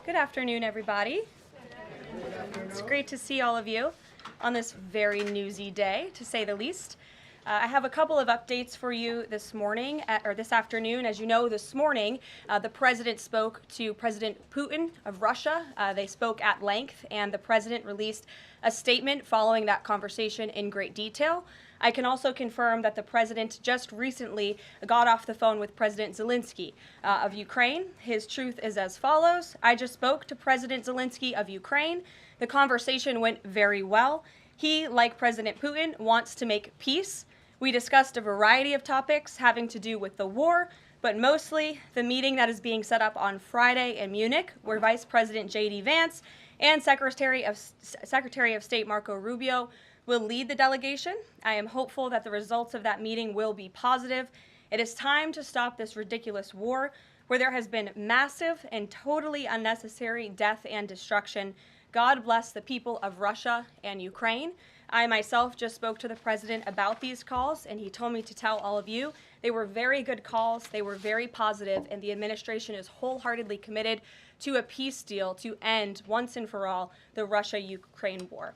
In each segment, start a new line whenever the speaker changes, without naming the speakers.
Good afternoon, everybody. It's great to see all of you on this very newsy day, to say the least. I have a couple of updates for you this morning, or this afternoon. As you know, this morning, the president spoke to President Putin of Russia. They spoke at length, and the president released a statement following that conversation in great detail. I can also confirm that the president just recently got off the phone with President Zelensky of Ukraine. His truth is as follows. I just spoke to President Zelensky of Ukraine. The conversation went very well. He, like President Putin, wants to make peace. We discussed a variety of topics having to do with the war, but mostly the meeting that is being set up on Friday in Munich, where Vice President J.D. Vance and Secretary of State Marco Rubio will lead the delegation. I am hopeful that the results of that meeting will be positive. It is time to stop this ridiculous war where there has been massive and totally unnecessary death and destruction. God bless the people of Russia and Ukraine. I myself just spoke to the president about these calls, and he told me to tell all of you they were very good calls, they were very positive, and the administration is wholeheartedly committed to a peace deal to end once and for all the Russia-Ukraine war.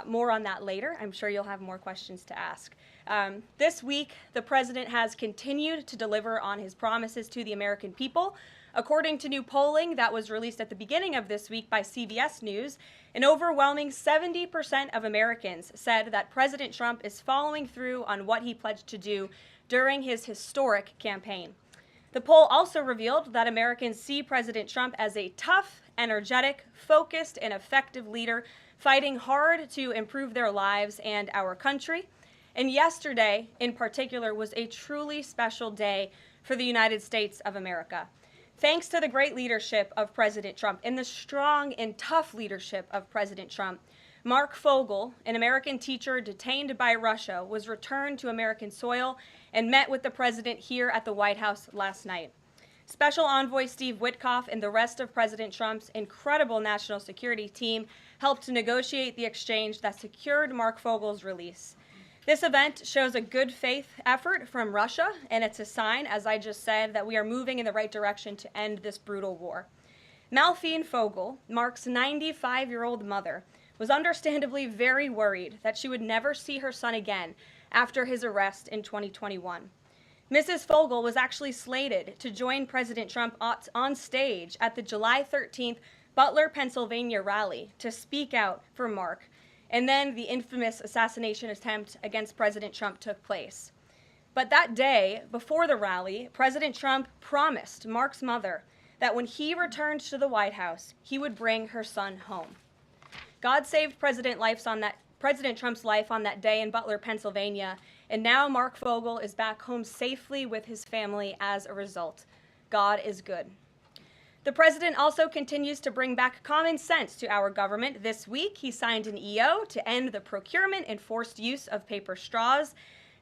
More on that later. I'm sure you'll have more questions to ask. This week, the president has continued to deliver on his promises to the American people. According to new polling that was released at the beginning of this week by CBS News, an overwhelming 70% of Americans said that President Trump is following through on what he pledged to do during his historic campaign. The poll also revealed that Americans see President Trump as a tough, energetic, focused, and effective leader fighting hard to improve their lives and our country. And yesterday, in particular, was a truly special day for the United States of America. Thanks to the great leadership of President Trump and the strong and tough leadership of President Trump, Mark Fogel, an American teacher detained by Russia, was returned to American soil and met with the president here at the White House last night. Special Envoy Steve Witkoff and the rest of President Trump's incredible national security team helped to negotiate the exchange that secured Mark Fogel's release. This event shows a good faith effort from Russia, and it's a sign, as I just said, that we are moving in the right direction to end this brutal war. Malphine Fogel, Mark's 95-year-old mother, was understandably very worried that she would never see her son again after his arrest in 2021. Mrs. Fogel was actually slated to join President Trump on stage at the July 13th Butler, Pennsylvania rally to speak out for Mark, and then the infamous assassination attempt against President Trump took place. But that day, before the rally, President Trump promised Mark's mother that when he returned to the White House, he would bring her son home. God saved President Trump's life on that day in Butler, Pennsylvania, and now Mark Fogel is back home safely with his family as a result. God is good. The president also continues to bring back common sense to our government. This week, he signed an EO to end the procurement and forced use of paper straws.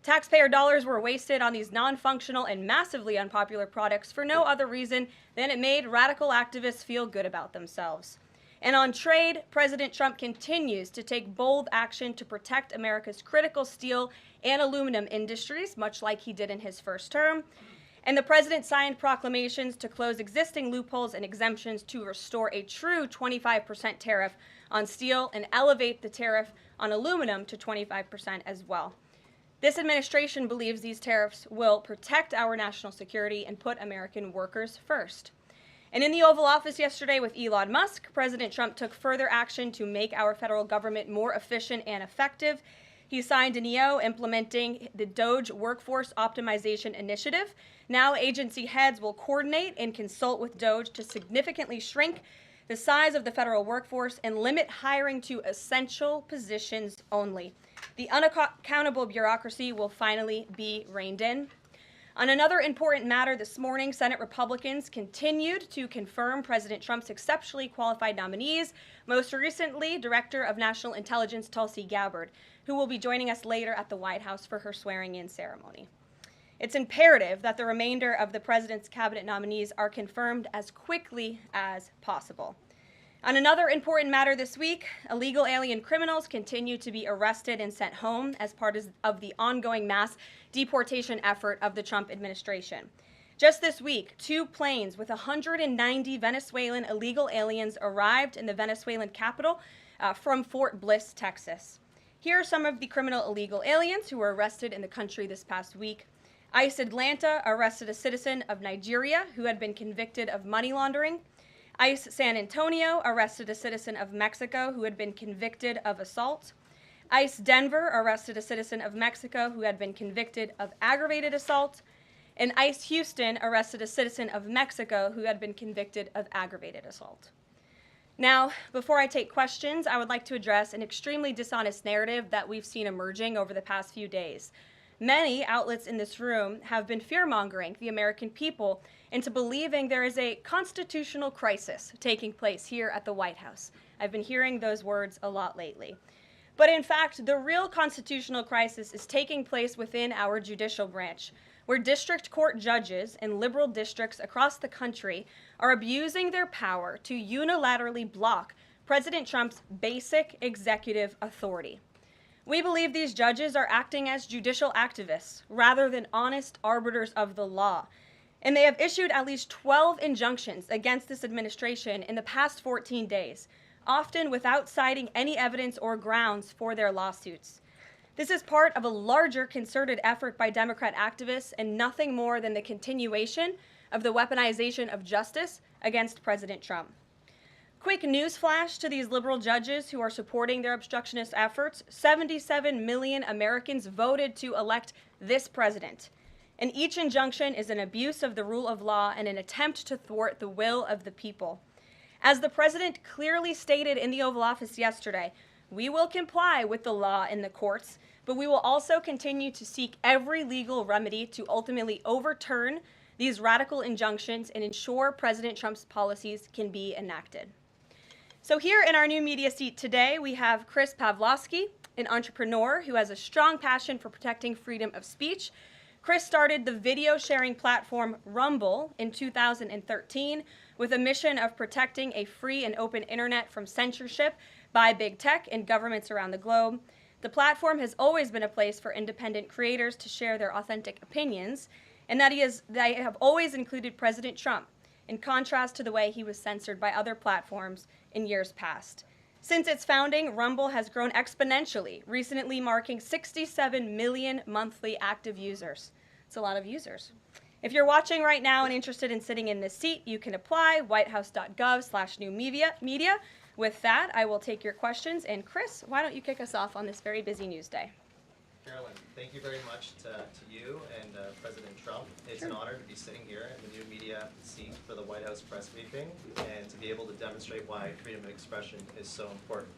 Taxpayer dollars were wasted on these non-functional and massively unpopular products for no other reason than it made radical activists feel good about themselves. And on trade, President Trump continues to take bold action to protect America's critical steel and aluminum industries, much like he did in his first term. And the president signed proclamations to close existing loopholes and exemptions to restore a true 25% tariff on steel and elevate the tariff on aluminum to 25% as well. This administration believes these tariffs will protect our national security and put American workers first. And in the Oval Office yesterday with Elon Musk, President Trump took further action to make our federal government more efficient and effective. He signed an EO implementing the DOGE Workforce Optimization Initiative. Now agency heads will coordinate and consult with DOGE to significantly shrink the size of the federal workforce and limit hiring to essential positions only. The unaccountable bureaucracy will finally be reined in. On another important matter this morning, Senate Republicans continued to confirm President Trump's exceptionally qualified nominees, most recently Director of National Intelligence Tulsi Gabbard, who will be joining us later at the White House for her swearing-in ceremony. It's imperative that the remainder of the president's cabinet nominees are confirmed as quickly as possible. On another important matter this week, illegal alien criminals continue to be arrested and sent home as part of the ongoing mass deportation effort of the Trump administration. Just this week, 2 planes with 190 Venezuelan illegal aliens arrived in the Venezuelan capital from Fort Bliss, Texas. Here are some of the criminal illegal aliens who were arrested in the country this past week. ICE Atlanta arrested a citizen of Nigeria who had been convicted of money laundering. ICE San Antonio arrested a citizen of Mexico who had been convicted of assault. ICE Denver arrested a citizen of Mexico who had been convicted of aggravated assault. And ICE Houston arrested a citizen of Mexico who had been convicted of aggravated assault. Now, before I take questions, I would like to address an extremely dishonest narrative that we've seen emerging over the past few days. Many outlets in this room have been fear-mongering the American people into believing there is a constitutional crisis taking place here at the White House. I've been hearing those words a lot lately. But in fact, the real constitutional crisis is taking place within our judicial branch, where district court judges in liberal districts across the country are abusing their power to unilaterally block President Trump's basic executive authority. We believe these judges are acting as judicial activists rather than honest arbiters of the law, and they have issued at least 12 injunctions against this administration in the past 14 days, often without citing any evidence or grounds for their lawsuits. This is part of a larger concerted effort by Democrat activists and nothing more than the continuation of the weaponization of justice against President Trump. Quick news flash to these liberal judges who are supporting their obstructionist efforts: 77 million Americans voted to elect this president. And each injunction is an abuse of the rule of law and an attempt to thwart the will of the people. As the president clearly stated in the Oval Office yesterday, we will comply with the law in the courts, but we will also continue to seek every legal remedy to ultimately overturn these radical injunctions and ensure President Trump's policies can be enacted. So here in our new media seat today, we have Chris Pavlovsky, an entrepreneur who has a strong passion for protecting freedom of speech. Chris started the video sharing platform Rumble in 2013 with a mission of protecting a free and open internet from censorship by big tech and governments around the globe. The platform has always been a place for independent creators to share their authentic opinions, and they have always included President Trump, in contrast to the way he was censored by other platforms in years past. Since its founding, Rumble has grown exponentially, recently marking 67 million monthly active users. It's a lot of users. If you're watching right now and interested in sitting in this seat, you can apply, whitehouse.gov/new-media. With that, I will take your questions. And Chris, why don't you kick us off on this very busy news day?
Karoline, thank you very much to you and President Trump. It's an honor to be sitting here in the new media seat for the White House press briefing and to be able to demonstrate why freedom of expression is so important.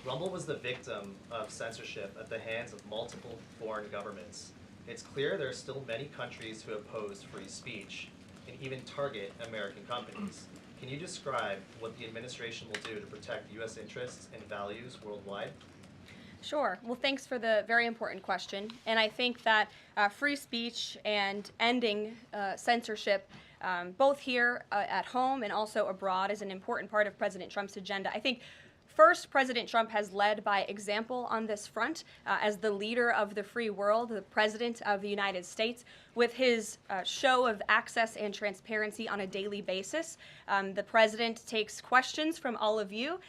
Rumble was the victim of censorship at the hands of multiple foreign governments. It's clear there are still many countries who oppose free speech and even target American companies. Can you describe what the administration will do to protect U.S. interests and values worldwide?
Sure. Well, thanks for the very important question. And I think that free speech and ending censorship, both here at home and also abroad, is an important part of President Trump's agenda. I think first, President Trump has led by example on this front as the leader of the free world, the president of the United States, with his show of access and transparency on a daily basis. The president takes questions from all of you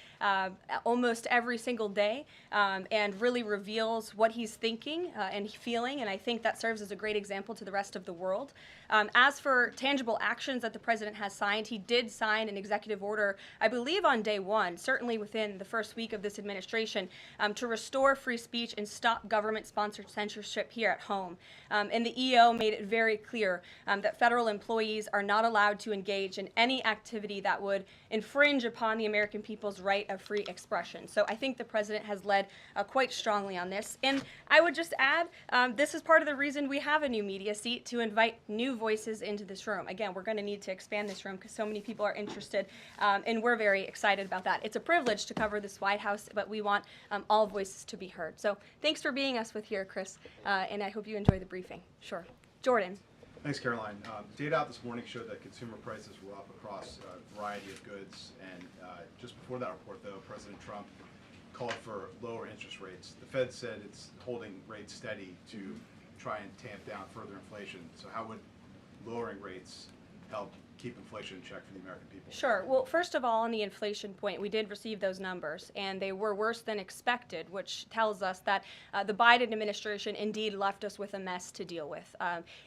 almost every single day and really reveals what he's thinking and feeling, and I think that serves as a great example to the rest of the world. As for tangible actions that the president has signed, he did sign an executive order, I believe on day one, certainly within the first week of this administration, to restore free speech and stop government-sponsored censorship here at home. And the EO made it very clear that federal employees are not allowed to engage in any activity that would infringe upon the American people's right of free expression. So I think the president has led quite strongly on this. And I would just add, this is part of the reason we have a new media seat, to invite new voices into this room. Again, we're going to need to expand this room because so many people are interested, and we're very excited about that. It's a privilege to cover this White House, but we want all voices to be heard. So thanks for being us with here, Chris, and I hope you enjoy the briefing. Sure. Jordan.
Thanks, Karoline. Data out this morning showed that consumer prices were up across a variety of goods, and just before that report, though, President Trump called for lower interest rates. The Fed said it's holding rates steady to try and tamp down further inflation. So how would lowering rates help keep inflation in check for the American people?
Sure. Well, first of all, on the inflation point, we did receive those numbers, and they were worse than expected, which tells us that the Biden administration indeed left us with a mess to deal with.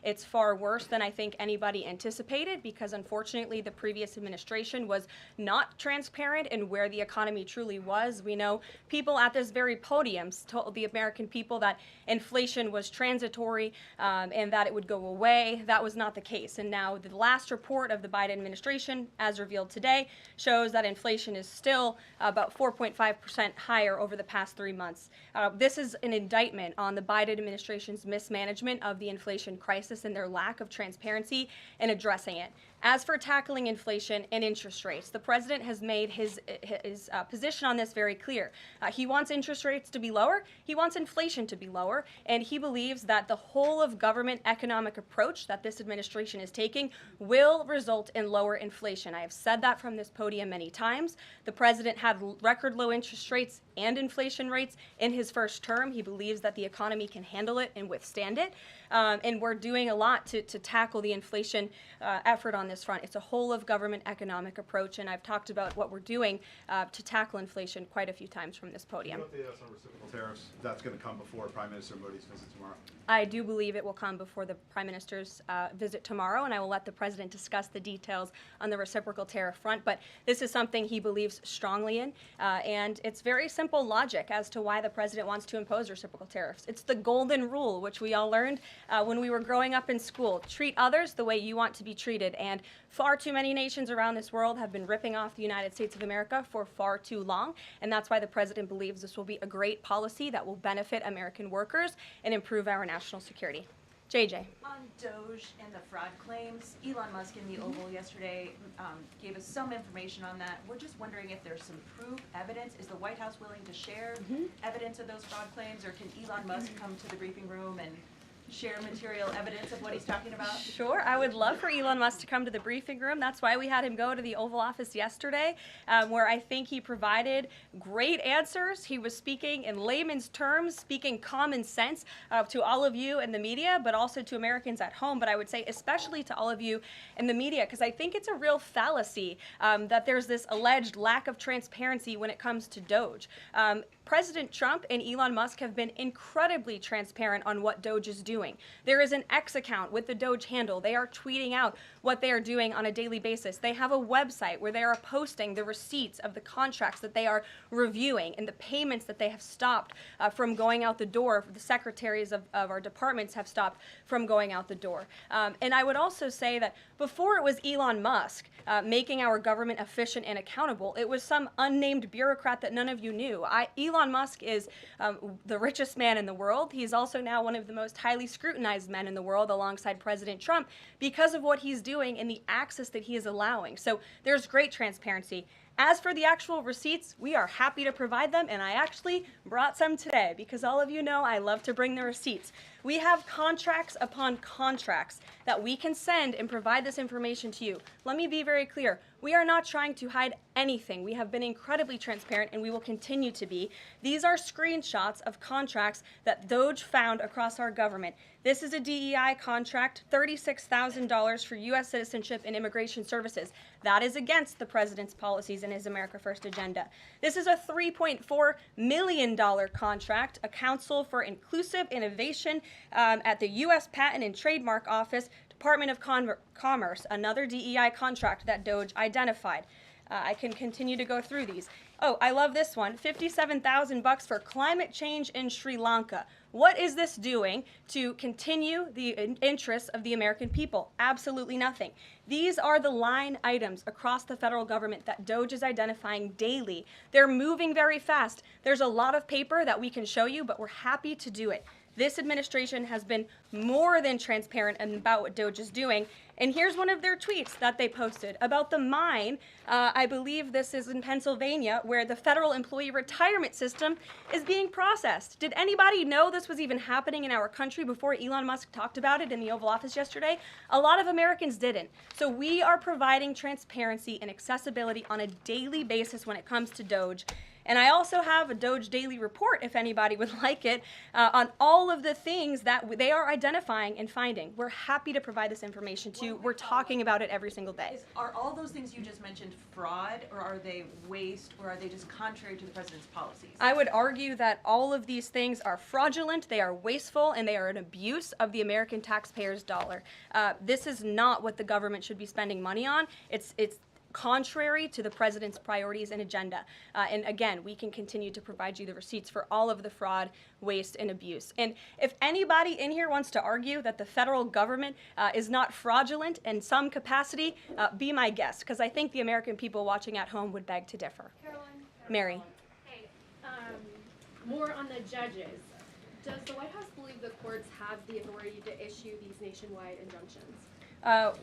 It's far worse than I think anybody anticipated, because unfortunately the previous administration was not transparent in where the economy truly was. We know people at this very podium told the American people that inflation was transitory and that it would go away. That was not the case. And now the last report of the Biden administration, as revealed today, shows that inflation is still about 4.5% higher over the past 3 months. This is an indictment on the Biden administration's mismanagement of the inflation crisis and their lack of transparency in addressing it. As for tackling inflation and interest rates, the president has made his position on this very clear. He wants interest rates to be lower, he wants inflation to be lower, and he believes that the whole of government economic approach that this administration is taking will result in lower inflation. I have said that from this podium many times. The president had record low interest rates and inflation rates in his first term. He believes that the economy can handle it and withstand it. And we're doing a lot to tackle the inflation effort on this front. It's a whole of government economic approach, and I've talked about what we're doing to tackle inflation quite a few times from this podium.
Can you update us on reciprocal tariffs? That's going to come before Prime Minister Modi's visit tomorrow.
I do believe it will come before the Prime Minister's visit tomorrow, and I will let the President discuss the details on the reciprocal tariff front. But this is something he believes strongly in, and it's very simple logic as to why the President wants to impose reciprocal tariffs. It's the golden rule, which we all learned when we were growing up in school. Treat others the way you want to be treated, and far too many nations around this world have been ripping off the United States of America for far too long, and that's why the President believes this will be a great policy that will benefit American workers and improve our national security. JJ.
On Doge and the fraud claims, Elon Musk in the Oval yesterday gave us some information on that. We're just wondering if there's some proof, evidence. Is the White House willing to share evidence of those fraud claims, or can Elon Musk come to the briefing room and share material evidence of what he's talking about?
Sure, I would love for Elon Musk to come to the briefing room. That's why we had him go to the Oval Office yesterday, where I think he provided great answers. He was speaking in layman's terms, speaking common sense to all of you in the media, but also to Americans at home. But I would say especially to all of you in the media, because I think it's a real fallacy that there's this alleged lack of transparency when it comes to Doge. President Trump and Elon Musk have been incredibly transparent on what Doge is doing. There is an X account with the Doge handle. They are tweeting out what they are doing on a daily basis. They have a website where they are posting the receipts of the contracts that they are reviewing and the payments that they have stopped from going out the door. The secretaries of our departments have stopped from going out the door. And I would also say that before it was Elon Musk making our government efficient and accountable, it was some unnamed bureaucrat that none of you knew. Elon Musk is the richest man in the world. He's also now one of the most highly scrutinized men in the world alongside President Trump because of what he's doing and the access that he is allowing. So there's great transparency. As for the actual receipts, we are happy to provide them, and I actually brought some today because all of you know I love to bring the receipts. We have contracts upon contracts that we can send and provide this information to you. Let me be very clear. We are not trying to hide anything. We have been incredibly transparent, and we will continue to be. These are screenshots of contracts that Doge found across our government. This is a DEI contract, $36,000 for U.S. citizenship and immigration services. That is against the president's policies and his America First agenda. This is a $3.4 million contract, a Council for Inclusive Innovation at the U.S. Patent and Trademark Office, Department of Commerce, another DEI contract that Doge identified. I can continue to go through these. Oh, I love this one, $57,000 for climate change in Sri Lanka. What is this doing to continue the interests of the American people? Absolutely nothing. These are the line items across the federal government that Doge is identifying daily. They're moving very fast. There's a lot of paper that we can show you, but we're happy to do it. This administration has been more than transparent about what Doge is doing. And here's one of their tweets that they posted about the mine. I believe this is in Pennsylvania, where the federal employee retirement system is being processed. Did anybody know this was even happening in our country before Elon Musk talked about it in the Oval Office yesterday? A lot of Americans didn't. So we are providing transparency and accessibility on a daily basis when it comes to Doge. And I also have a Doge Daily Report, if anybody would like it, on all of the things that they are identifying and finding. We're happy to provide this information to you. We're talking about it every single day.
Are all those things you just mentioned fraud, or are they waste, or are they just contrary to the president's policies?
I would argue that all of these things are fraudulent, they are wasteful, and they are an abuse of the American taxpayer's dollar. This is not what the government should be spending money on. It's contrary to the president's priorities and agenda. And again, we can continue to provide you the receipts for all of the fraud, waste, and abuse. And if anybody in here wants to argue that the federal government is not fraudulent in some capacity, be my guest, because I think the American people watching at home would beg to differ.
Caroline?
Mary.
Hey, more on the judges. Does the White House believe the courts have the authority to issue these nationwide injunctions?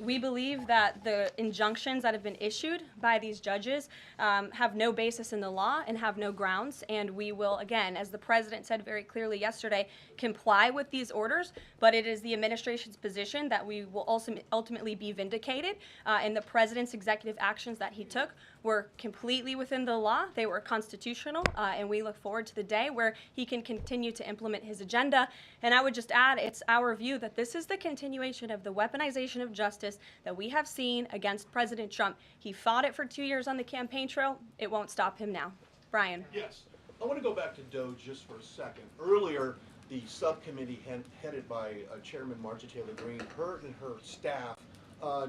We believe that the injunctions that have been issued by these judges have no basis in the law and have no grounds, and we will, again, as the president said very clearly yesterday, comply with these orders, but it is the administration's position that we will also ultimately be vindicated, and the president's executive actions that he took were completely within the law, they were constitutional, and we look forward to the day where he can continue to implement his agenda. And I would just add, it's our view that this is the continuation of the weaponization of justice that we have seen against President Trump. He fought it for 2 years on the campaign trail. It won't stop him now. Brian.
Yes. I want to go back to Doge just for a second. Earlier, the subcommittee headed by Chairman Marjorie Taylor Greene, her and her staff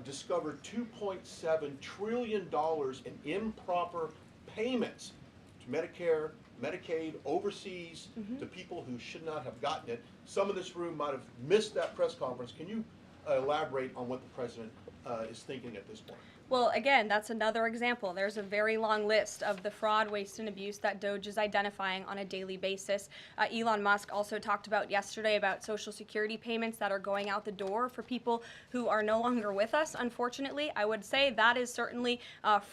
discovered $2.7 trillion in improper payments to Medicare, Medicaid, overseas, to people who should not have gotten it. Some of this room might have missed that press conference. Can you elaborate on what the president is thinking at this point?
Well, again, that's another example. There's a very long list of the fraud, waste, and abuse that Doge is identifying on a daily basis. Elon Musk also talked about yesterday about Social Security payments that are going out the door for people who are no longer with us, unfortunately. I would say that is certainly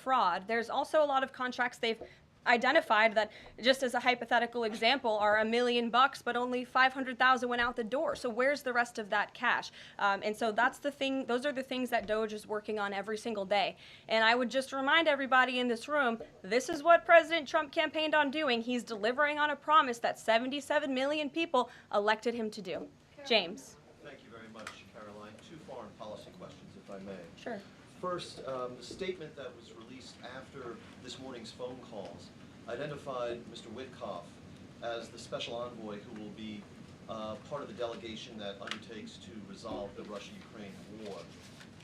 fraud. There's also a lot of contracts they've identified that, just as a hypothetical example, are $1 million, but only 500,000 went out the door. So where's the rest of that cash? And so that's the thing. Those are the things that Doge is working on every single day. And I would just remind everybody in this room, this is what President Trump campaigned on doing. He's delivering on a promise that 77 million people elected him to do. James.
Thank you very much, Caroline. Two foreign policy questions, if I may.
Sure.
First, the statement that was released after this morning's phone calls identified Mr. Witkoff as the special envoy who will be part of the delegation that undertakes to resolve the Russia-Ukraine war.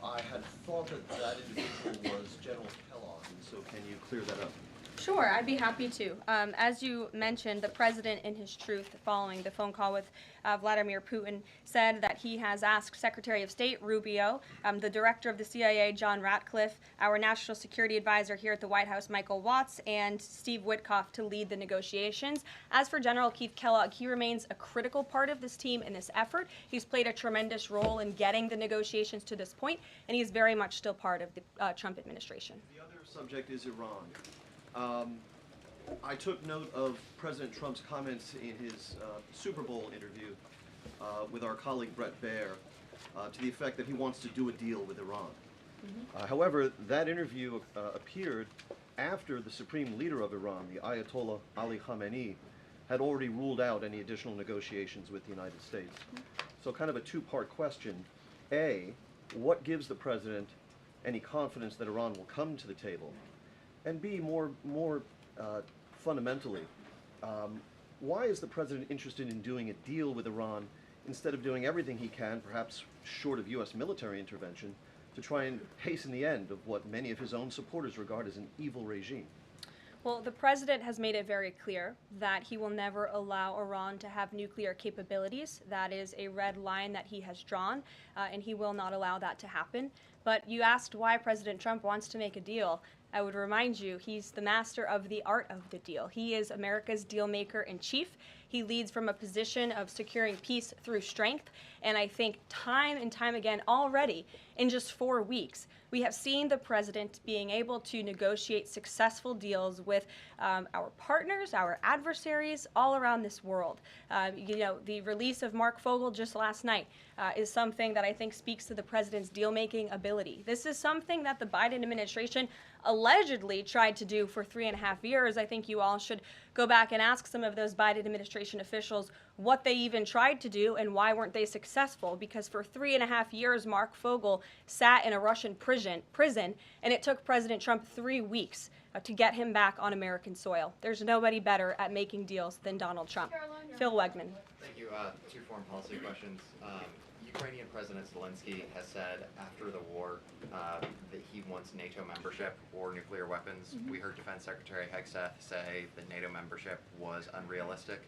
I had thought that that individual was General Kellogg, and so can you clear that up?
Sure, I'd be happy to. As you mentioned, the president, in his truth, following the phone call with Vladimir Putin, said that he has asked Secretary of State Rubio, the director of the CIA, John Ratcliffe, our national security advisor here at the White House, Michael Watts, and Steve Witkoff to lead the negotiations. As for General Keith Kellogg, he remains a critical part of this team in this effort. He's played a tremendous role in getting the negotiations to this point, and he's very much still part of the Trump administration.
The other subject is Iran. I took note of President Trump's comments in his Super Bowl interview with our colleague Brett Baer to the effect that he wants to do a deal with Iran. However, that interview appeared after the supreme leader of Iran, the Ayatollah Ali Khamenei, had already ruled out any additional negotiations with the United States. So kind of a two-part question. A, what gives the president any confidence that Iran will come to the table? And B, more fundamentally, why is the president interested in doing a deal with Iran instead of doing everything he can, perhaps short of U.S. military intervention, to try and hasten the end of what many of his own supporters regard as an evil regime?
Well, the president has made it very clear that he will never allow Iran to have nuclear capabilities. That is a red line that he has drawn, and he will not allow that to happen. But you asked why President Trump wants to make a deal. I would remind you, he's the master of the art of the deal. He is America's deal maker in chief. He leads from a position of securing peace through strength. And I think time and time again already, in just 4 weeks, we have seen the president being able to negotiate successful deals with our partners, our adversaries all around this world. The release of Mark Fogel just last night is something that I think speaks to the president's deal-making ability. This is something that the Biden administration allegedly tried to do for 3.5 years. I think you all should go back and ask some of those Biden administration officials what they even tried to do and why weren't they successful, because for 3.5 years Mark Fogel sat in a Russian prison and it took President Trump 3 weeks to get him back on American soil. There's nobody better at making deals than Donald Trump. Phil Wegman.
Thank you. 2 foreign policy questions. Ukrainian President Zelensky has said after the war that he wants NATO membership or nuclear weapons. We heard Defense Secretary Hegseth say that NATO membership was unrealistic.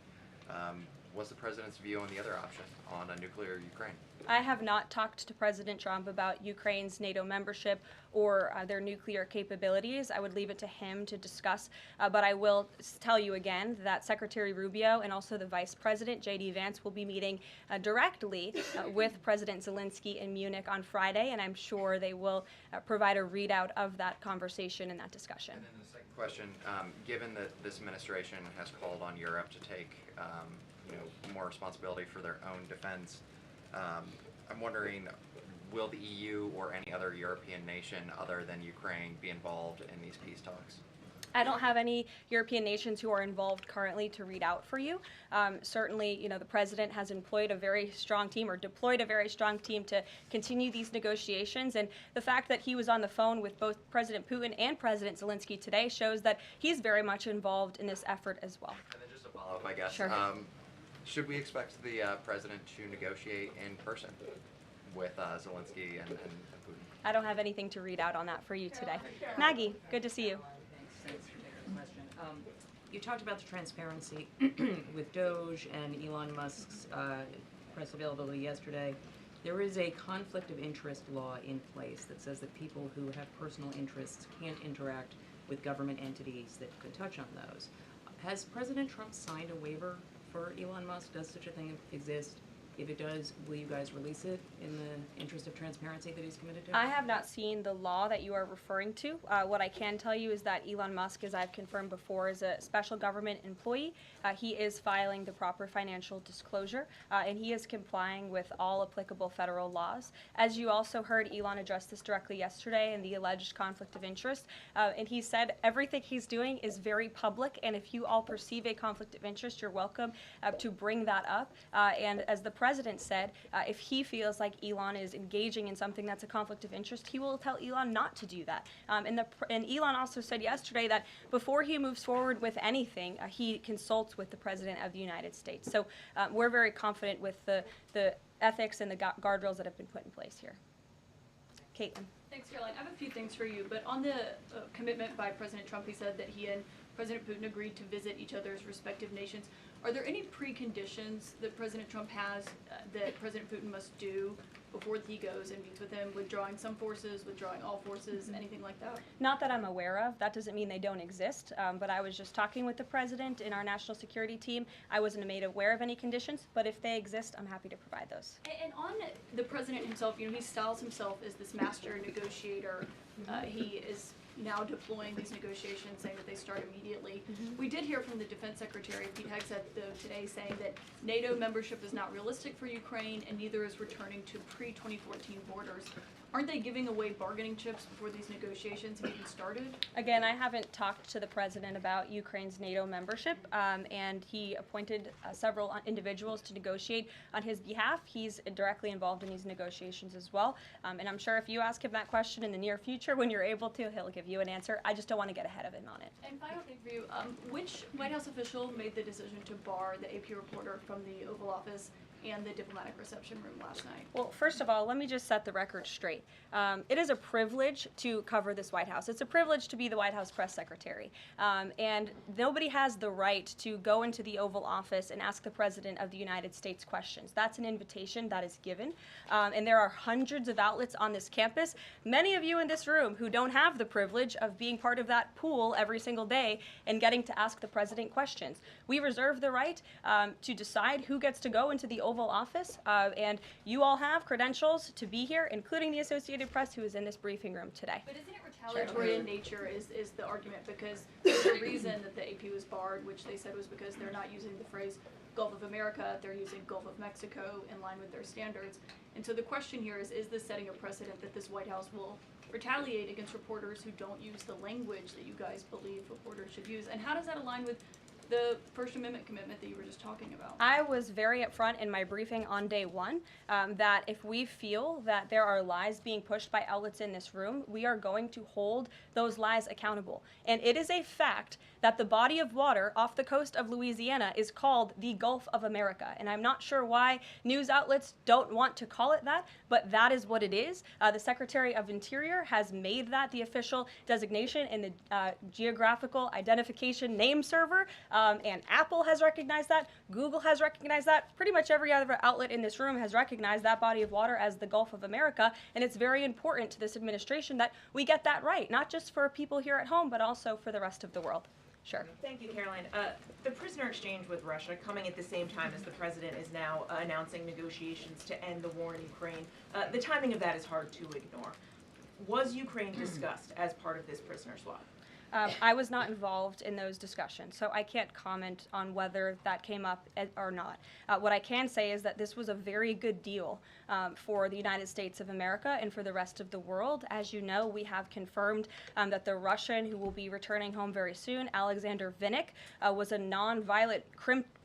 What's the president's view on the other option, on a nuclear Ukraine?
I have not talked to President Trump about Ukraine's NATO membership or their nuclear capabilities. I would leave it to him to discuss. But I will tell you again that Secretary Rubio and also the Vice President, J.D. Vance, will be meeting directly with President Zelensky in Munich on Friday, and I'm sure they will provide a readout of that conversation and that discussion.
And then the second question, given that this administration has called on Europe to take more responsibility for their own defense, I'm wondering, will the EU or any other European nation other than Ukraine be involved in these peace talks?
I don't have any European nations who are involved currently to read out for you. Certainly, the president has employed a very strong team or deployed a very strong team to continue these negotiations. And the fact that he was on the phone with both President Putin and President Zelensky today shows that he's very much involved in this effort as well.
And then just a follow-up, I guess.
Sure.
Should we expect the president to negotiate in person with Zelensky and Putin?
I don't have anything to read out on that for you today. Maggie, good to see you.
Thanks for taking the question. You talked about the transparency with Doge and Elon Musk's press availability yesterday. There is a conflict of interest law in place that says that people who have personal interests can't interact with government entities that could touch on those. Has President Trump signed a waiver for Elon Musk? Does such a thing exist? If it does, will you guys release it in the interest of transparency that he's committed to?
I have not seen the law that you are referring to. What I can tell you is that Elon Musk, as I've confirmed before, is a special government employee. He is filing the proper financial disclosure, and he is complying with all applicable federal laws. As you also heard, Elon address this directly yesterday in the alleged conflict of interest, and he said everything he's doing is very public, and if you all perceive a conflict of interest, you're welcome to bring that up. And as the president said, if he feels like Elon is engaging in something that's a conflict of interest, he will tell Elon not to do that. And Elon also said yesterday that before he moves forward with anything, he consults with the President of the United States. So we're very confident with the ethics and the guardrails that have been put in place here. Caitlin.
Thanks, Caroline. I have a few things for you, but on the commitment by President Trump, he said that he and President Putin agreed to visit each other's respective nations. Are there any preconditions that President Trump has that President Putin must do before he goes and meets with him, withdrawing some forces, withdrawing all forces, anything like that?
Not that I'm aware of. That doesn't mean they don't exist, but I was just talking with the president in our national security team. I wasn't made aware of any conditions, but if they exist, I'm happy to provide those.
And on the president himself, he styles himself as this master negotiator. He is now deploying these negotiations, saying that they start immediately. We did hear from the Defense Secretary, Pete Hegseth, though, today saying that NATO membership is not realistic for Ukraine and neither is returning to pre-2014 borders. Aren't they giving away bargaining chips before these negotiations have even started?
Again, I haven't talked to the president about Ukraine's NATO membership, and he appointed several individuals to negotiate on his behalf. He's directly involved in these negotiations as well, and I'm sure if you ask him that question in the near future, when you're able to, he'll give you an answer. I just don't want to get ahead of him on it.
And final thing for you, which White House official made the decision to bar the AP reporter from the Oval Office and the diplomatic reception room last night?
Well, first of all, let me just set the record straight. It is a privilege to cover this White House. It's a privilege to be the White House press secretary. And nobody has the right to go into the Oval Office and ask the President of the United States questions. That's an invitation that is given. And there are hundreds of outlets on this campus, many of you in this room who don't have the privilege of being part of that pool every single day and getting to ask the President questions. We reserve the right to decide who gets to go into the Oval Office, and you all have credentials to be here, including the Associated Press, who is in this briefing room today.
But isn't it retaliatory in nature is the argument, because the reason that the AP was barred, which they said was because they're not using the phrase Gulf of America, they're using Gulf of Mexico in line with their standards. And so the question here is this setting a precedent that this White House will retaliate against reporters who don't use the language that you guys believe reporters should use? And how does that align with the First Amendment commitment that you were just talking about?
I was very upfront in my briefing on day one that if we feel that there are lies being pushed by outlets in this room, we are going to hold those lies accountable. And it is a fact that the body of water off the coast of Louisiana is called the Gulf of America. And I'm not sure why news outlets don't want to call it that, but that is what it is. The Secretary of Interior has made that the official designation in the Geographical Identification Name Server. And Apple has recognized that, Google has recognized that, pretty much every other outlet in this room has recognized that body of water as the Gulf of America, and it's very important to this administration that we get that right, not just for people here at home, but also for the rest of the world. Sure.
Thank you, Karoline. The prisoner exchange with Russia coming at the same time as the president is now announcing negotiations to end the war in Ukraine. The timing of that is hard to ignore. Was Ukraine discussed as part of this prisoner swap?
I was not involved in those discussions, so I can't comment on whether that came up or not. What I can say is that this was a very good deal for the United States of America and for the rest of the world. As you know, we have confirmed that the Russian who will be returning home very soon, Alexander Vinnik, was a non-violent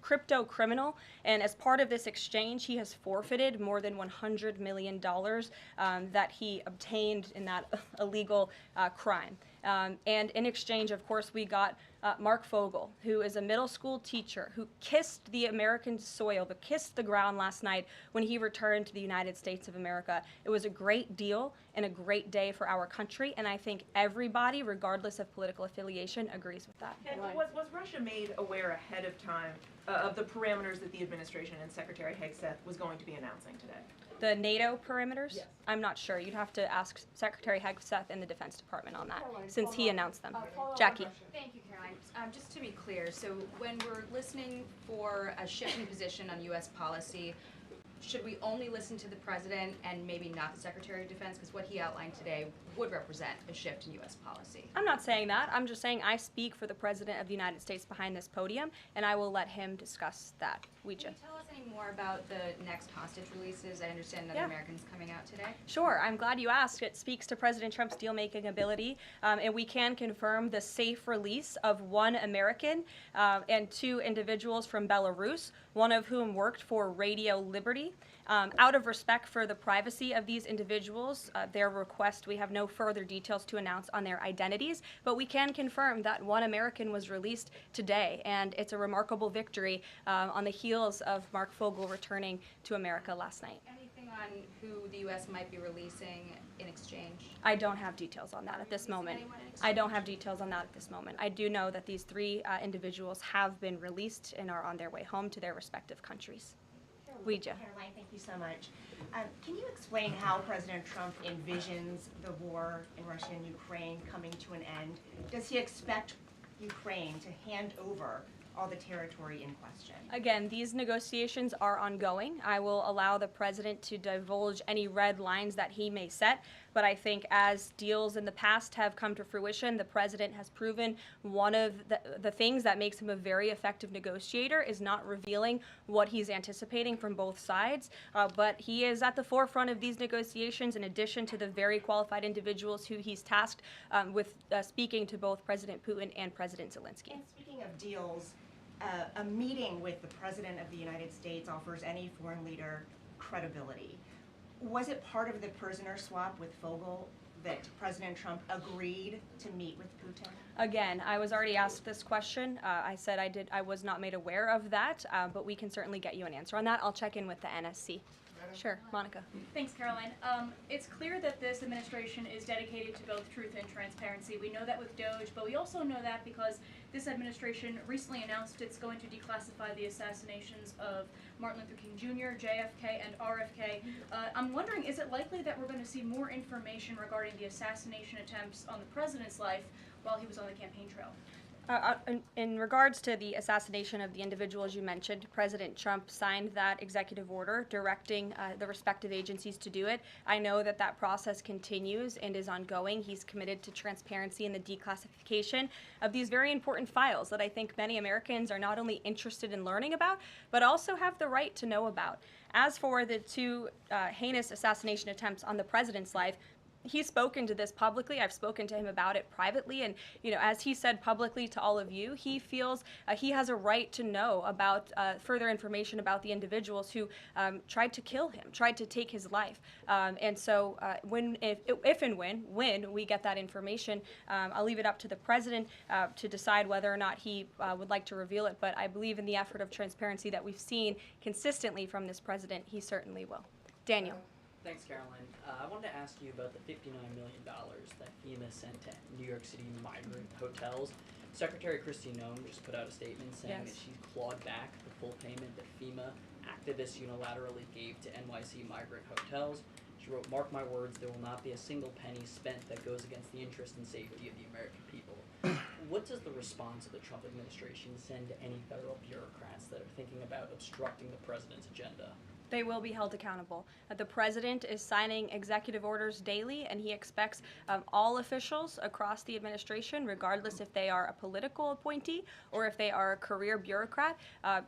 crypto criminal, and as part of this exchange, he has forfeited more than $100 million that he obtained in that illegal crime. And in exchange, of course, we got Mark Fogel, who is a middle school teacher who kissed the American soil, but kissed the ground last night when he returned to the United States of America. It was a great deal and a great day for our country, and I think everybody, regardless of political affiliation, agrees with that.
And was Russia made aware ahead of time of the parameters that the administration and Secretary Hegseth was going to be announcing today?
The NATO perimeters?
Yes.
I'm not sure. You'd have to ask Secretary Hegseth in the Defense Department on that, since he announced them. Jackie.
Thank you, Caroline. Just to be clear, so when we're listening for a shift in position on U.S. policy, should we only listen to the President and maybe not the Secretary of Defense? Because what he outlined today would represent a shift in U.S. policy.
I'm not saying that. I'm just saying I speak for the President of the United States behind this podium, and I will let him discuss that.
Can you tell us any more about the next hostage releases? I understand another American's coming out today.
Sure. I'm glad you asked. It speaks to President Trump's deal-making ability, and we can confirm the safe release of one American and two individuals from Belarus, one of whom worked for Radio Liberty. Out of respect for the privacy of these individuals, their request, we have no further details to announce on their identities, but we can confirm that one American was released today, and it's a remarkable victory on the heels of Mark Fogel returning to America last night.
Anything on who the U.S. might be releasing in exchange?
I don't have details on that at this moment. I don't have details on that at this moment. I do know that these three individuals have been released and are on their way home to their respective countries.
Karoline, thank you so much. Can you explain how President Trump envisions the war in Russia and Ukraine coming to an end? Does he expect Ukraine to hand over all the territory in question?
Again, these negotiations are ongoing. I will allow the president to divulge any red lines that he may set, but I think as deals in the past have come to fruition, the president has proven one of the things that makes him a very effective negotiator is not revealing what he's anticipating from both sides, but he is at the forefront of these negotiations in addition to the very qualified individuals who he's tasked with speaking to both President Putin and President Zelensky.
And speaking of deals, a meeting with the President of the United States offers any foreign leader credibility. Was it part of the prisoner swap with Fogel that President Trump agreed to meet with Putin?
Again, I was already asked this question. I said I was not made aware of that, but we can certainly get you an answer on that. I'll check in with the NSC. Sure, Monica.
Thanks, Caroline. It's clear that this administration is dedicated to both truth and transparency. We know that with Doge, but we also know that because this administration recently announced it's going to declassify the assassinations of Martin Luther King Jr., JFK, and RFK. I'm wondering, is it likely that we're going to see more information regarding the assassination attempts on the president's life while he was on the campaign trail?
In regards to the assassination of the individuals you mentioned, President Trump signed that executive order directing the respective agencies to do it. I know that that process continues and is ongoing. He's committed to transparency in the declassification of these very important files that I think many Americans are not only interested in learning about, but also have the right to know about. As for the two heinous assassination attempts on the president's life, he's spoken to this publicly. I've spoken to him about it privately, and as he said publicly to all of you, he feels he has a right to know about further information about the individuals who tried to kill him, tried to take his life. And so, if and when we get that information, I'll leave it up to the president to decide whether or not he would like to reveal it. But I believe in the effort of transparency that we've seen consistently from this president, he certainly will. Daniel.
Thanks, Caroline. I wanted to ask you about the $59 million that FEMA sent to New York City migrant hotels. Secretary Kristi Noem just put out a statement saying that she's clawed back the full payment that FEMA activists unilaterally gave to NYC migrant hotels. She wrote, "Mark my words, there will not be a single penny spent that goes against the interest and safety of the American people." What does the response of the Trump administration send to any federal bureaucrats that are thinking about obstructing the president's agenda?
They will be held accountable. The president is signing executive orders daily, and he expects all officials across the administration, regardless if they are a political appointee or if they are a career bureaucrat,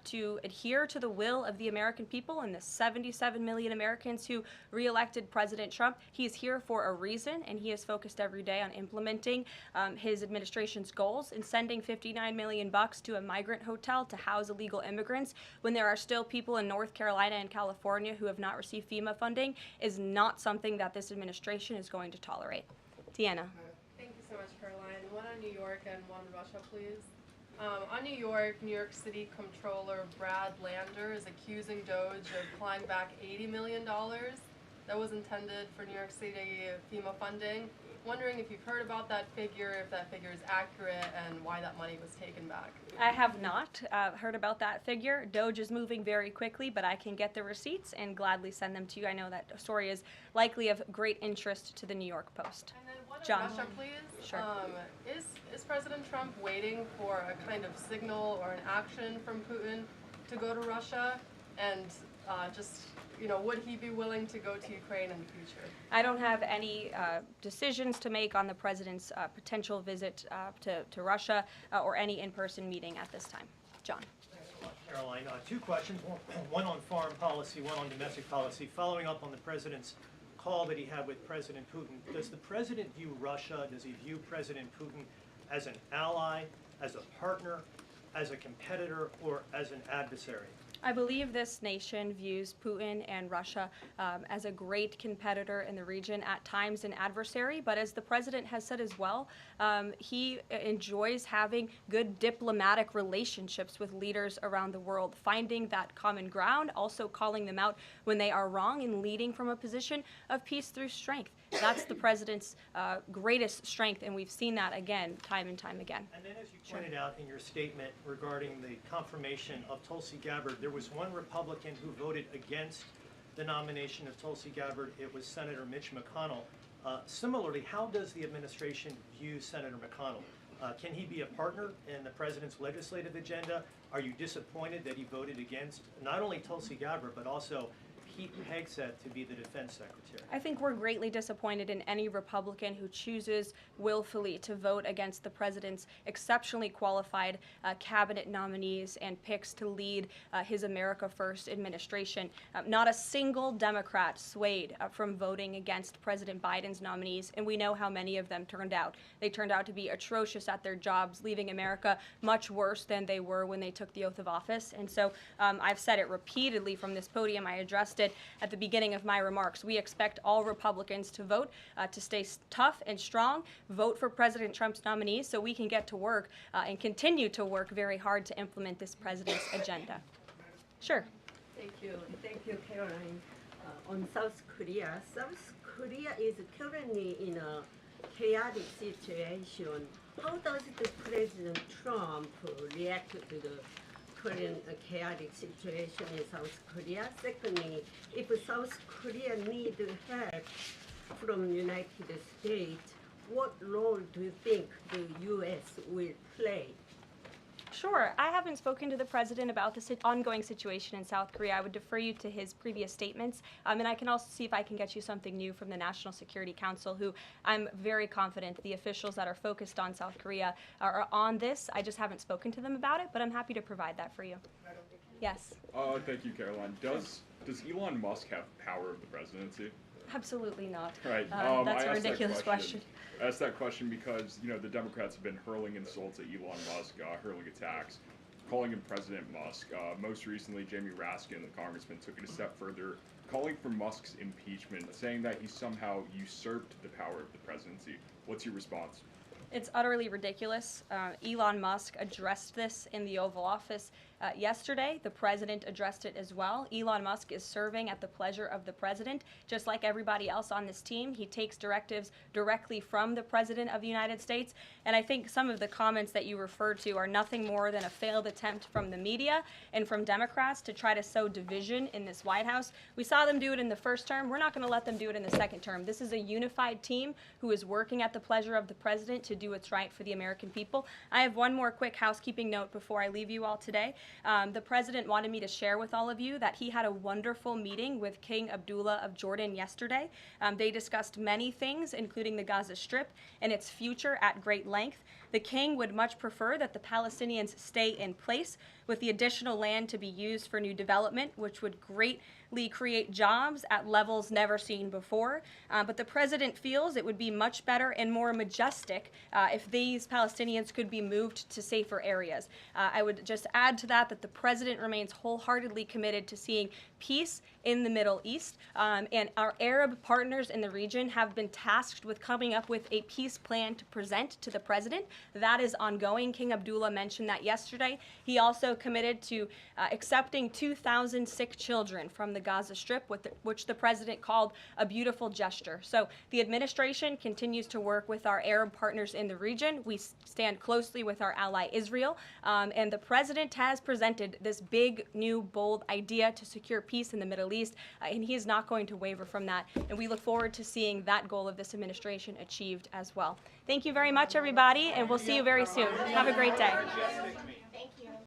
to adhere to the will of the American people and the 77 million Americans who re-elected President Trump. He's here for a reason, and he is focused every day on implementing his administration's goals and sending $59 million to a migrant hotel to house illegal immigrants when there are still people in North Carolina and California who have not received FEMA funding is not something that this administration is going to tolerate. Deanna.
Thank you so much, Caroline. One on New York and one on Russia, please. On New York City Comptroller Brad Lander is accusing Doge of clawing back $80 million that was intended for New York City FEMA funding. Wondering if you've heard about that figure, if that figure is accurate, and why that money was taken back.
I have not heard about that figure. Doge is moving very quickly, but I can get the receipts and gladly send them to you. I know that story is likely of great interest to the New York Post.
And then one
John.
on Russia, please.
Sure.
Is President Trump waiting for a kind of signal or an action from Putin to go to Russia? And would he be willing to go to Ukraine in the future?
I don't have any decisions to make on the president's potential visit to Russia or any in-person meeting at this time. John.
Thanks a lot, Caroline. Two questions, one on foreign policy, one on domestic policy. Following up on the president's call that he had with President Putin, does the president view Russia, does he view President Putin as an ally, as a partner, as a competitor, or as an adversary?
I believe this nation views Putin and Russia as a great competitor in the region, at times an adversary, but as the president has said as well, he enjoys having good diplomatic relationships with leaders around the world, finding that common ground, also calling them out when they are wrong, and leading from a position of peace through strength. That's the president's greatest strength, and we've seen that again, time and time again.
And then, as you pointed out in your statement regarding the confirmation of Tulsi Gabbard, there was one Republican who voted against the nomination of Tulsi Gabbard. It was Senator Mitch McConnell. Similarly, how does the administration view Senator McConnell? Can he be a partner in the president's legislative agenda? Are you disappointed that he voted against not only Tulsi Gabbard, but also Pete Hegseth to be the defense secretary?
I think we're greatly disappointed in any Republican who chooses willfully to vote against the president's exceptionally qualified cabinet nominees and picks to lead his America First administration. Not a single Democrat swayed from voting against President Biden's nominees, and we know how many of them turned out. They turned out to be atrocious at their jobs, leaving America much worse than they were when they took the oath of office. And so I've said it repeatedly from this podium. I addressed it suggested at the beginning of my remarks. We expect all Republicans to vote, to stay tough and strong, vote for President Trump's nominees so we can get to work and continue to work very hard to implement this president's agenda. Sure.
Thank you, Caroline. On South Korea is currently in a chaotic situation. How does the President Trump react to the current chaotic situation in South Korea? Secondly, if South Korea needs help from the United States, what role do you think the U.S. will play?
Sure. I haven't spoken to the president about the ongoing situation in South Korea. I would defer you to his previous statements. And I can also see if I can get you something new from the National Security Council, who I'm very confident the officials that are focused on South Korea are on this. I just haven't spoken to them about it, but I'm happy to provide that for you. Yes.
Thank you, Caroline. Does Elon Musk have power of the presidency?
Absolutely not.
Right.
That's a ridiculous question.
I asked that question because, the Democrats have been hurling insults at Elon Musk, hurling attacks, calling him President Musk. Most recently, Jamie Raskin, the congressman, took it a step further, calling for Musk's impeachment, saying that he somehow usurped the power of the presidency. What's your response?
It's utterly ridiculous. Elon Musk addressed this in the Oval Office yesterday. The president addressed it as well. Elon Musk is serving at the pleasure of the president, just like everybody else on this team. He takes directives directly from the president of the United States. And I think some of the comments that you referred to are nothing more than a failed attempt from the media and from Democrats to try to sow division in this White House. We saw them do it in the first term. We're not going to let them do it in the second term. This is a unified team who is working at the pleasure of the president to do what's right for the American people. I have one more quick housekeeping note before I leave you all today. The president wanted me to share with all of you that he had a wonderful meeting with King Abdullah of Jordan yesterday. They discussed many things, including the Gaza Strip and its future at great length. The king would much prefer that the Palestinians stay in place, with the additional land to be used for new development, which would greatly create jobs at levels never seen before. But the president feels it would be much better and more majestic if these Palestinians could be moved to safer areas. I would just add to that the president remains wholeheartedly committed to seeing peace in the Middle East, and our Arab partners in the region have been tasked with coming up with a peace plan to present to the president. That is ongoing. King Abdullah mentioned that yesterday. He also committed to accepting 2,000 sick children from the Gaza Strip, which the president called a beautiful gesture. So the administration continues to work with our Arab partners in the region. We stand closely with our ally Israel, and the president has presented this big, new, bold idea to secure peace in the Middle East, and he is not going to waver from that. And we look forward to seeing that goal of this administration achieved as well. Thank you very much, everybody, and we'll see you very soon. Have a great day.
Thank you.